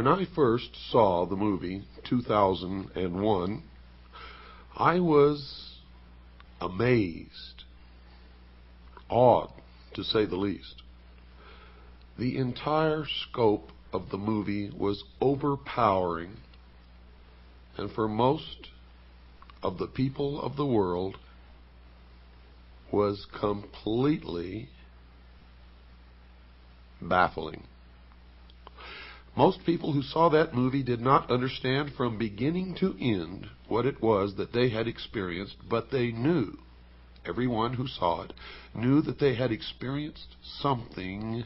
When I first saw the movie 2001, I was amazed, awed, to say the least. The entire scope of the movie was overpowering, and for most of the people of the world was completely baffling. Most people who saw that movie did not understand from beginning to end what it was that they had experienced, but they knew, everyone who saw it, knew that they had experienced something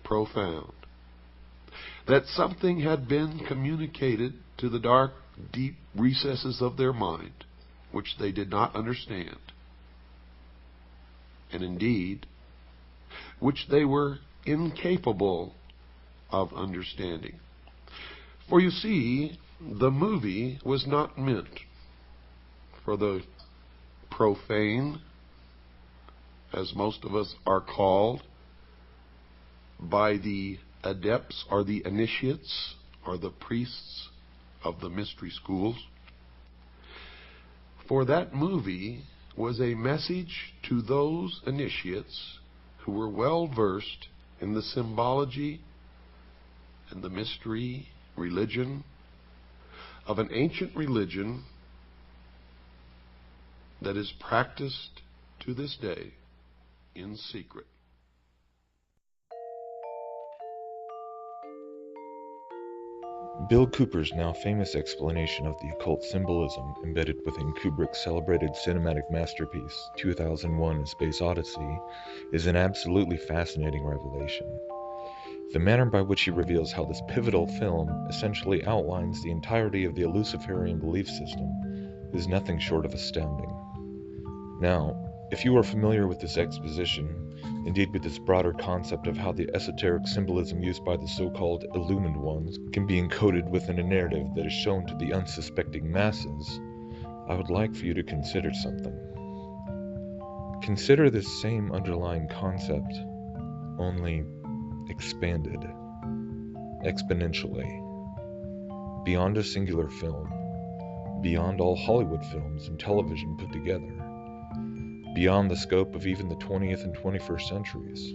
profound. That something had been communicated to the dark, deep recesses of their mind, which they did not understand, and indeed, which they were incapable of understanding. For you see, the movie was not meant for the profane, as most of us are called, by the adepts or the initiates or the priests of the mystery schools. For that movie was a message to those initiates who were well versed in the symbology and the mystery religion of an ancient religion that is practiced to this day in secret. Bill Cooper's now famous explanation of the occult symbolism embedded within Kubrick's celebrated cinematic masterpiece, 2001: A Space Odyssey, is an absolutely fascinating revelation. The manner by which he reveals how this pivotal film essentially outlines the entirety of the Luciferian belief system is nothing short of astounding. Now, if you are familiar with this exposition, indeed with this broader concept of how the esoteric symbolism used by the so-called illumined ones can be encoded within a narrative that is shown to the unsuspecting masses, I would like for you to consider something. Consider this same underlying concept, only expanded, exponentially, beyond a singular film, beyond all Hollywood films and television put together, beyond the scope of even the 20th and 21st centuries.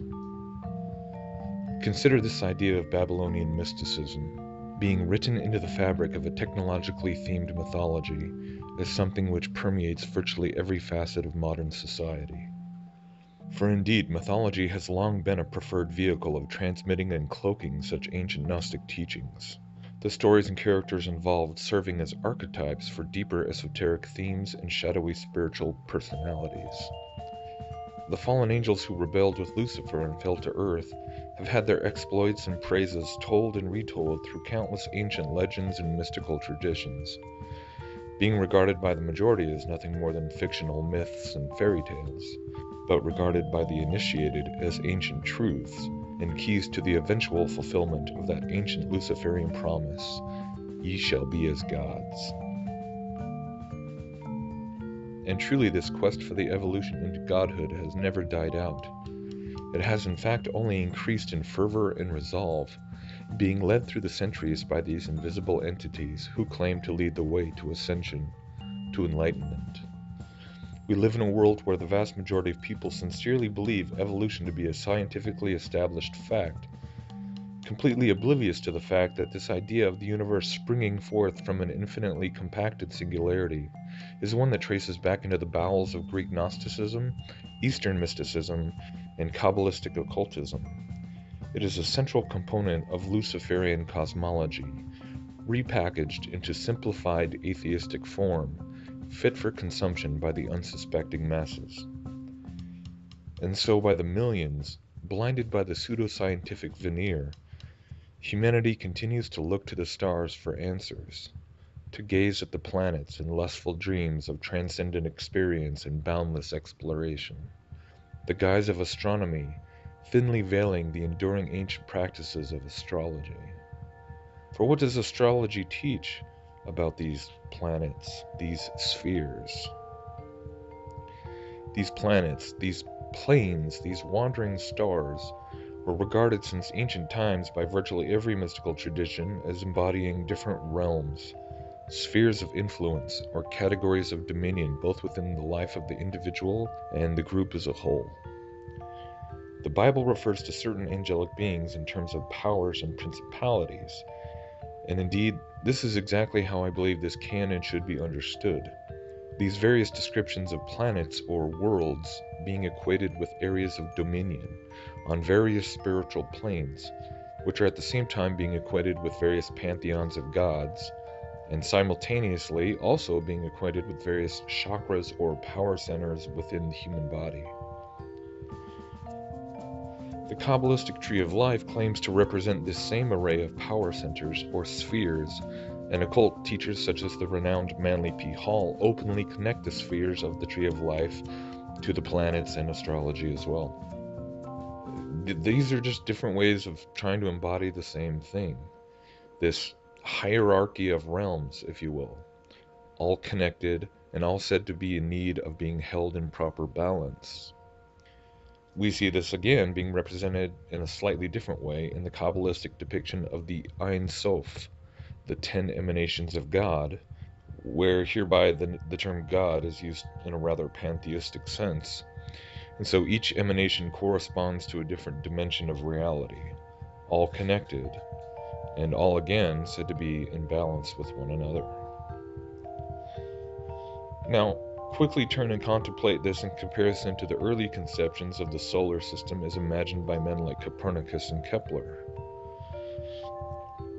Consider this idea of Babylonian mysticism being written into the fabric of a technologically themed mythology as something which permeates virtually every facet of modern society. For indeed, mythology has long been a preferred vehicle of transmitting and cloaking such ancient Gnostic teachings, the stories and characters involved serving as archetypes for deeper esoteric themes and shadowy spiritual personalities. The fallen angels who rebelled with Lucifer and fell to earth have had their exploits and praises told and retold through countless ancient legends and mystical traditions, being regarded by the majority as nothing more than fictional myths and fairy tales, but regarded by the initiated as ancient truths and keys to the eventual fulfillment of that ancient Luciferian promise, "Ye shall be as gods." And truly this quest for the evolution into godhood has never died out. It has in fact only increased in fervor and resolve, being led through the centuries by these invisible entities who claim to lead the way to ascension, to enlightenment. We live in a world where the vast majority of people sincerely believe evolution to be a scientifically established fact, completely oblivious to the fact that this idea of the universe springing forth from an infinitely compacted singularity is one that traces back into the bowels of Greek Gnosticism, Eastern mysticism, and Kabbalistic occultism. It is a central component of Luciferian cosmology, repackaged into simplified atheistic form, fit for consumption by the unsuspecting masses. And so by the millions, blinded by the pseudoscientific veneer, humanity continues to look to the stars for answers, to gaze at the planets in lustful dreams of transcendent experience and boundless exploration. The guise of astronomy, thinly veiling the enduring ancient practices of astrology. For what does astrology teach about these planets, these spheres? These planets, these planes, these wandering stars were regarded since ancient times by virtually every mystical tradition as embodying different realms, spheres of influence, or categories of dominion both within the life of the individual and the group as a whole. The Bible refers to certain angelic beings in terms of powers and principalities, and indeed, this is exactly how I believe this can and should be understood. These various descriptions of planets or worlds being equated with areas of dominion on various spiritual planes, which are at the same time being equated with various pantheons of gods, and simultaneously also being equated with various chakras or power centers within the human body. The Kabbalistic Tree of Life claims to represent this same array of power centers or spheres, and occult teachers such as the renowned Manly P. Hall openly connect the spheres of the Tree of Life to the planets and astrology as well. These are just different ways of trying to embody the same thing, this hierarchy of realms, if you will, all connected and all said to be in need of being held in proper balance. We see this again being represented in a slightly different way in the Kabbalistic depiction of the Ein Sof, the 10 emanations of God, where hereby the term God is used in a rather pantheistic sense. And so each emanation corresponds to a different dimension of reality, all connected, and all again said to be in balance with one another. Now, quickly turn and contemplate this in comparison to the early conceptions of the solar system as imagined by men like Copernicus and Kepler.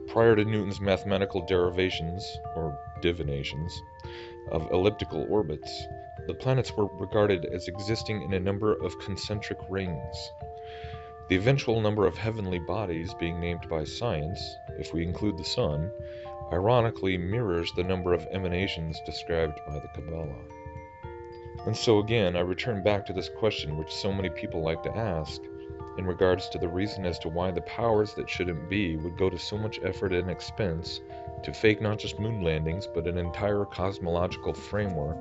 Prior to Newton's mathematical derivations, or divinations, of elliptical orbits, the planets were regarded as existing in a number of concentric rings. The eventual number of heavenly bodies being named by science, if we include the Sun, ironically mirrors the number of emanations described by the Kabbalah. And so again, I return back to this question which so many people like to ask, in regards to the reason as to why the powers that shouldn't be would go to so much effort and expense to fake not just moon landings, but an entire cosmological framework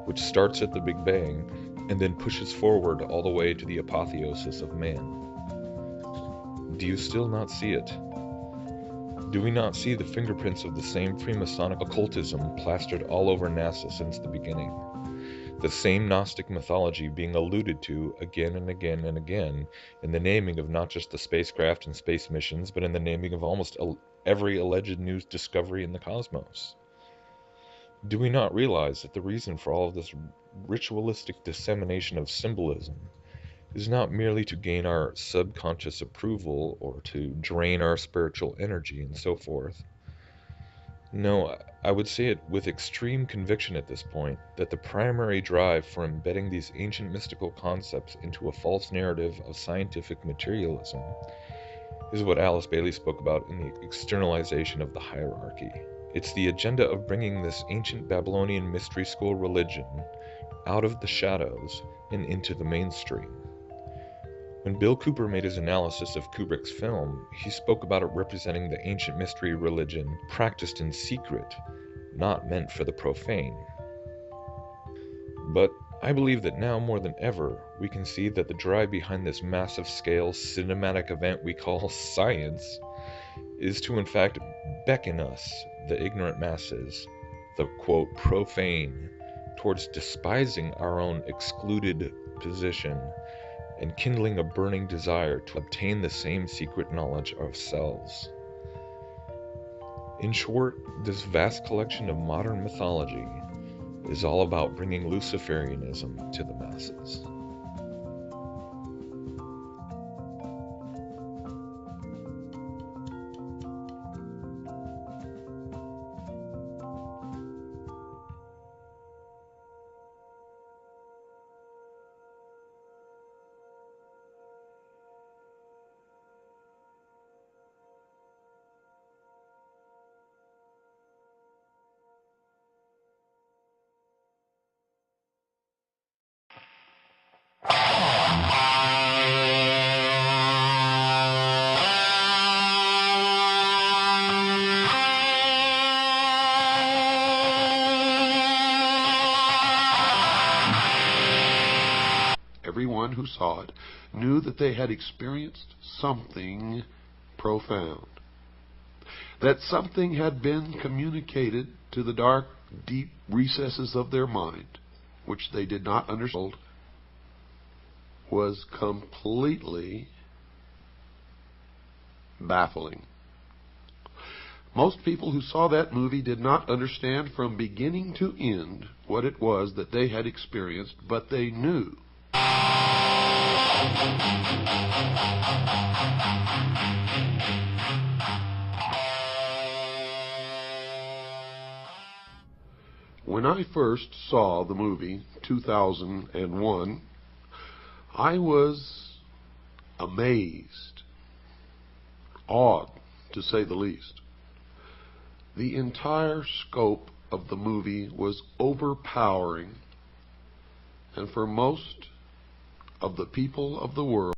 which starts at the Big Bang and then pushes forward all the way to the apotheosis of man. Do you still not see it? Do we not see the fingerprints of the same Freemasonic occultism plastered all over NASA since the beginning? The same Gnostic mythology being alluded to again and again and again in the naming of not just the spacecraft and space missions, but in the naming of almost every alleged new discovery in the cosmos. Do we not realize that the reason for all of this ritualistic dissemination of symbolism is not merely to gain our subconscious approval or to drain our spiritual energy and so forth? No, I would say it with extreme conviction at this point that the primary drive for embedding these ancient mystical concepts into a false narrative of scientific materialism is what Alice Bailey spoke about in the externalization of the hierarchy. It's the agenda of bringing this ancient Babylonian mystery school religion out of the shadows and into the mainstream. When Bill Cooper made his analysis of Kubrick's film, he spoke about it representing the ancient mystery religion practiced in secret, not meant for the profane. But I believe that now more than ever, we can see that the drive behind this massive scale cinematic event we call science is to in fact beckon us, the ignorant masses, the quote profane, towards despising our own excluded position and kindling a burning desire to obtain the same secret knowledge ourselves. In short, this vast collection of modern mythology is all about bringing Luciferianism to the masses. everyone who saw it knew that they had experienced something profound. That something had been communicated to the dark, deep recesses of their mind, which they did not understand, was completely baffling. Most people who saw that movie did not understand from beginning to end what it was that they had experienced, but they knew. When I first saw the movie 2001, I was amazed, awed, to say the least. The entire scope of the movie was overpowering, and for most of the people of the world,